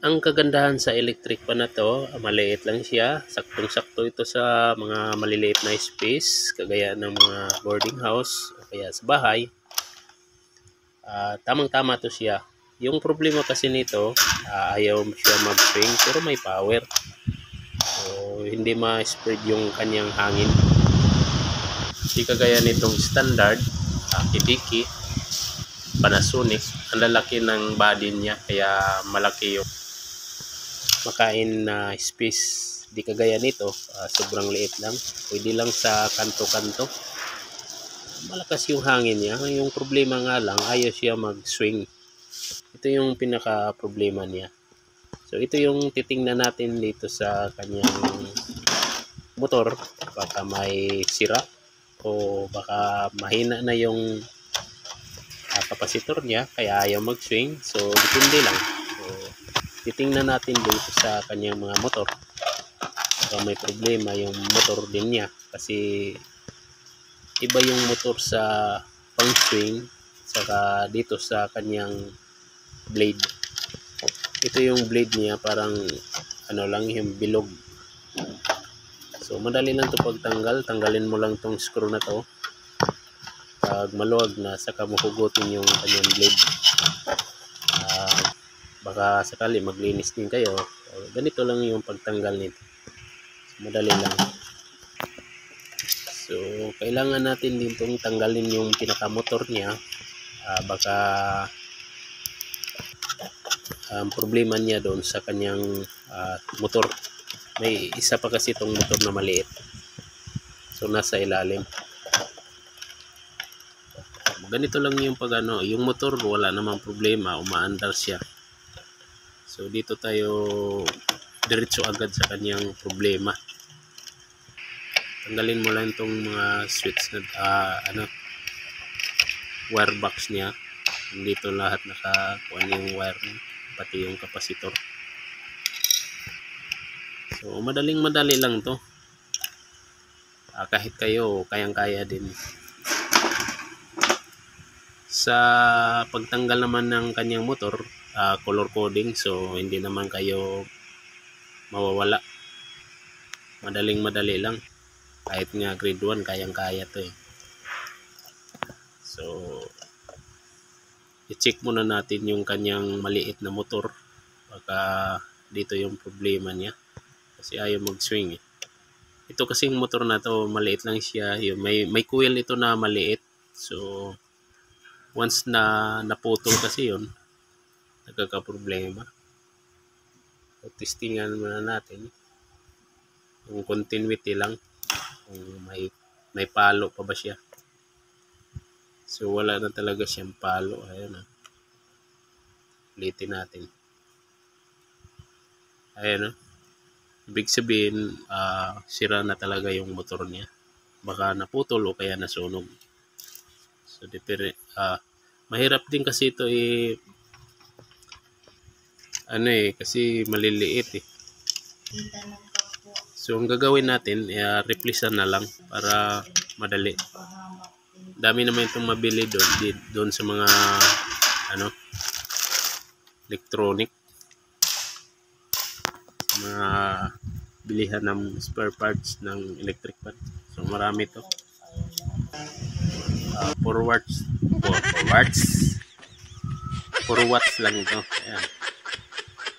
Ang kagandahan sa electric pan na to, maliit lang siya. Saktong-sakto ito sa mga maliliit na space, kagaya ng mga boarding house o kaya sa bahay. Tamang-tama to siya. Yung problema kasi nito, ayaw siya mag-swing pero may power. So, hindi ma-spread yung kanyang hangin. Hindi kagaya nitong standard, Hibiki, Panasonic. Ang lalaki ng body niya kaya malaki yung makain na space. Di kagaya nito, sobrang liit lang. Pwede lang sa kanto-kanto. Malakas yung hangin niya. Yung problema nga lang, ayaw siya mag-swing. Ito yung pinaka problema niya. So ito yung titingnan natin dito sa kanyang motor. Baka may sira o baka mahina na yung kapasitor niya kaya ayaw mag-swing. So depende lang. So titingnan natin dito sa kanyang mga motor. Baka may problema yung motor din niya kasi iba yung motor sa pang swing saka dito sa kanyang blade. Ito yung blade niya parang ano lang yung bilog. So madali lang to pagtanggal. Tanggalin mo lang tong screw na to. Pag maluwag na saka mo hugutin yung kanyang blade. Baka sakali maglinis din kayo. Ganito lang yung pagtanggal nito. So, madali lang. So kailangan natin din itong tanggalin yung pinakamotor niya. Baka ang problema niya doon sa kanyang motor. May isa pa kasi itong motor na maliit. So nasa ilalim. Ganito lang yung pag yung motor wala namang problema, umaandar siya. So dito tayo diretso agad sa kanyang problema. Tanggalin mo lang itong mga switch na wire box niya. Dito lahat nakakuha yung wire niya, pati yung kapasitor. So madali lang to. Kahit kayo kayang-kaya din. Sa pagtanggal naman ng kanyang motor, color coding, so hindi naman kayo mawawala. Madali lang. Kahit nga grade 1 kayang-kaya to eh. So i-check muna natin yung kanyang maliit na motor. Baka dito yung problema niya. Kasi ayaw mag-swing eh. Ito kasing motor na to, maliit lang siya. May coil ito na maliit. So once na naputol kasi yun, nagkakaproblema. So testingan muna natin yung continuity lang. Kung may palo pa ba siya. So wala na talaga siyang palo. Ayan na. Ulitin natin. Ayan na. Ibig sabihin, sira na talaga yung motor niya. Baka naputol o kaya nasunog. So mahirap din kasi ito kasi maliliit eh. So ang gagawin natin, replacean na lang para madali. Dami naman itong mabili doon sa mga electronic, mga bilihan ng spare parts ng electric pan. So marami to. 4 watts lang ito. Ayan.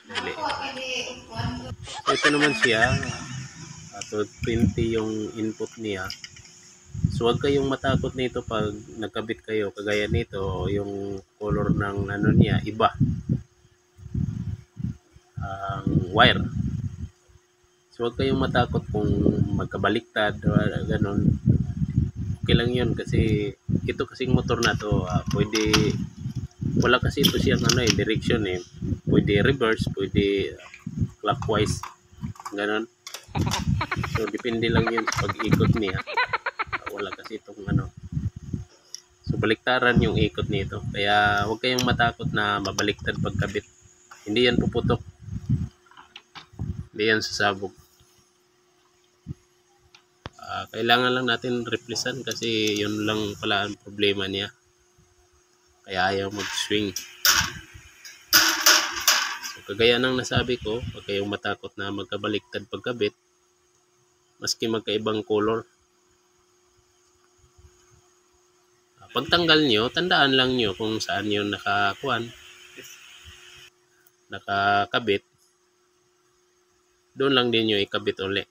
Dali. So ito naman siya. 20 yung input niya. So huwag kayong matakot nito pag nagkabit kayo. Kagaya nito, yung color ng niya, iba. Ang wire. So huwag kayong matakot kung magkabaliktad o ganun. Okay lang yun kasi ito kasing motor na to, pwede, wala kasi ito siyang direction eh. Pwede reverse, pwede clockwise, ganun. So depende lang yun sa pag-ikot niya. Wala kasi itong so baliktaran yung ikot nito. Kaya huwag kayong matakot na mabaliktad pagkabit. Hindi yan puputok. Hindi yan sasabog. Kailangan lang natin replacean kasi yun lang pala ang problema niya. Kaya ayaw mag-swing. So kagaya ng nasabi ko, huwag kayong matakot na magkabaliktad pagkabit, maski magkaibang color. Pagtanggal nyo, tandaan lang nyo kung saan yun nakakabit. Doon lang din nyo ikabit uli.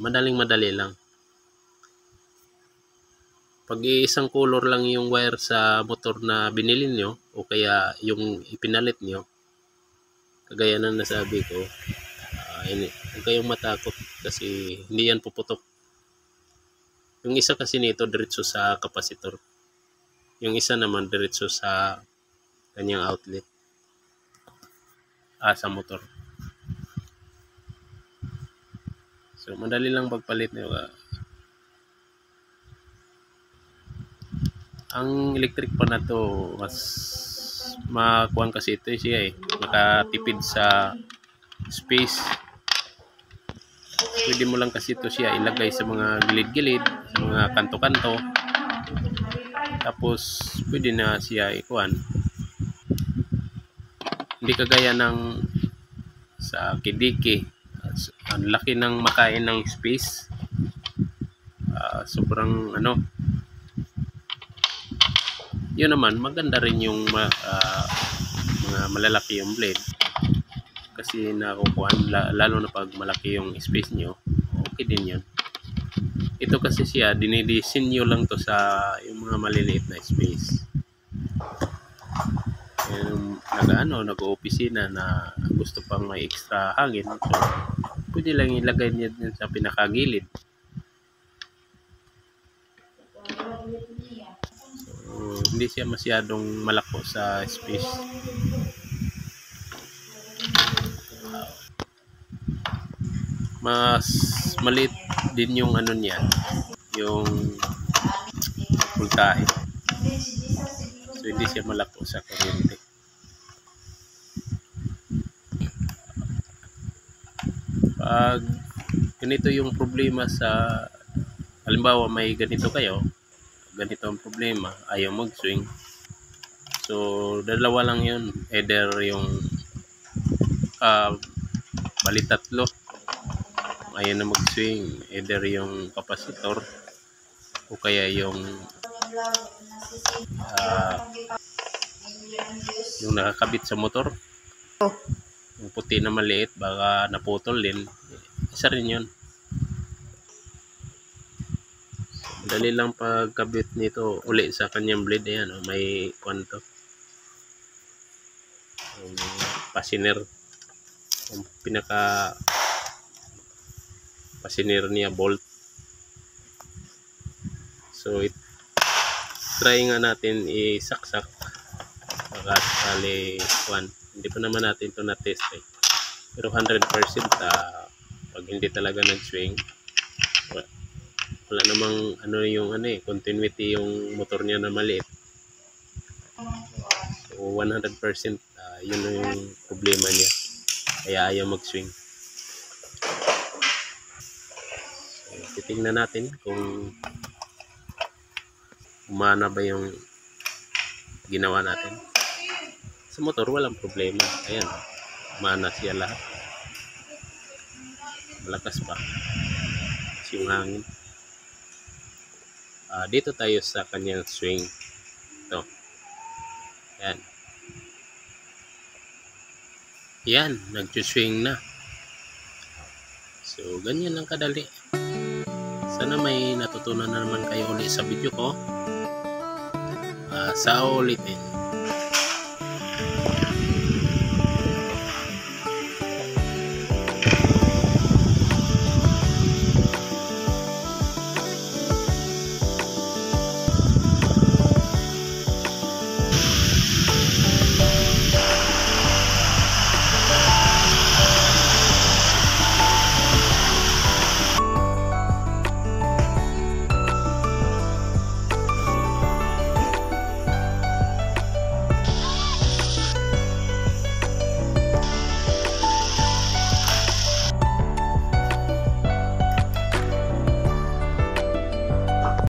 Madaling-madali lang. Pag isang color lang yung wire sa motor na binili nyo o kaya yung ipinalit nyo, kagaya na nasabi ko, huwag kayong matakot kasi hindi yan puputok. Yung isa kasi nito diretso sa kapasitor. Yung isa naman diretso sa kanyang outlet. Sa motor. So madali lang pagpalit nyo. Ang electric pan na to, mas makuhan kasi ito siya nakatipid sa space. Pwede mo lang kasi ito siya ilagay sa mga gilid-gilid, sa mga kanto-kanto. Tapos pwede na siya ikuhan. Hindi kagaya ng sa kidiki. Ang laki ng makain ng space. Sobrang yun naman, maganda rin yung mga malalaki yung blade kasi nakukuhaan, lalo na pag malaki yung space nyo, okay din yun. Ito kasi siya, dinidisenyo lang to sa yung mga maliliit na space. Yung nag-opisina na gusto pang may extra hangin, so pwede lang ilagay niya din sa pinakagilid. Hindi siya masyadong malako sa space. Mas maliit din yung niya, yung voltahe. So hindi siya malako sa kuryente. Pag ganito yung problema sa, halimbawa may ganito kayo, ganito ang problema, ayaw mag-swing, so dalawa lang yun, either yung bali tatlo ayaw na mag-swing, either yung kapasitor o kaya yung nakakabit sa motor, yung puti na maliit, baka naputol din, isa rin yun. Dali lang pagkabit nito uli sa kanyang blade. Ayan, may kwanto, pasiner, yung pinaka pasiner niya, bolt. So try nga natin isaksak, baka sakali hindi pa naman natin ito na-test pero 100% pag hindi talaga nag-swing, wala namang yung continuity yung motor niya na maliit. So 100% yun yung problema niya, kaya ayaw mag-swing. So titingnan natin kung umana ba yung ginawa natin. Sa motor walang problema, ayan, umana siya lahat, malakas pa kasi yung hangin. Dito tayo sa kanyang swing. Ito. Yan. Yan. Nag-swing na. So, ganyan lang kadali. Sana may natutunan na naman kayo ulit sa video ko. Sa ulitin.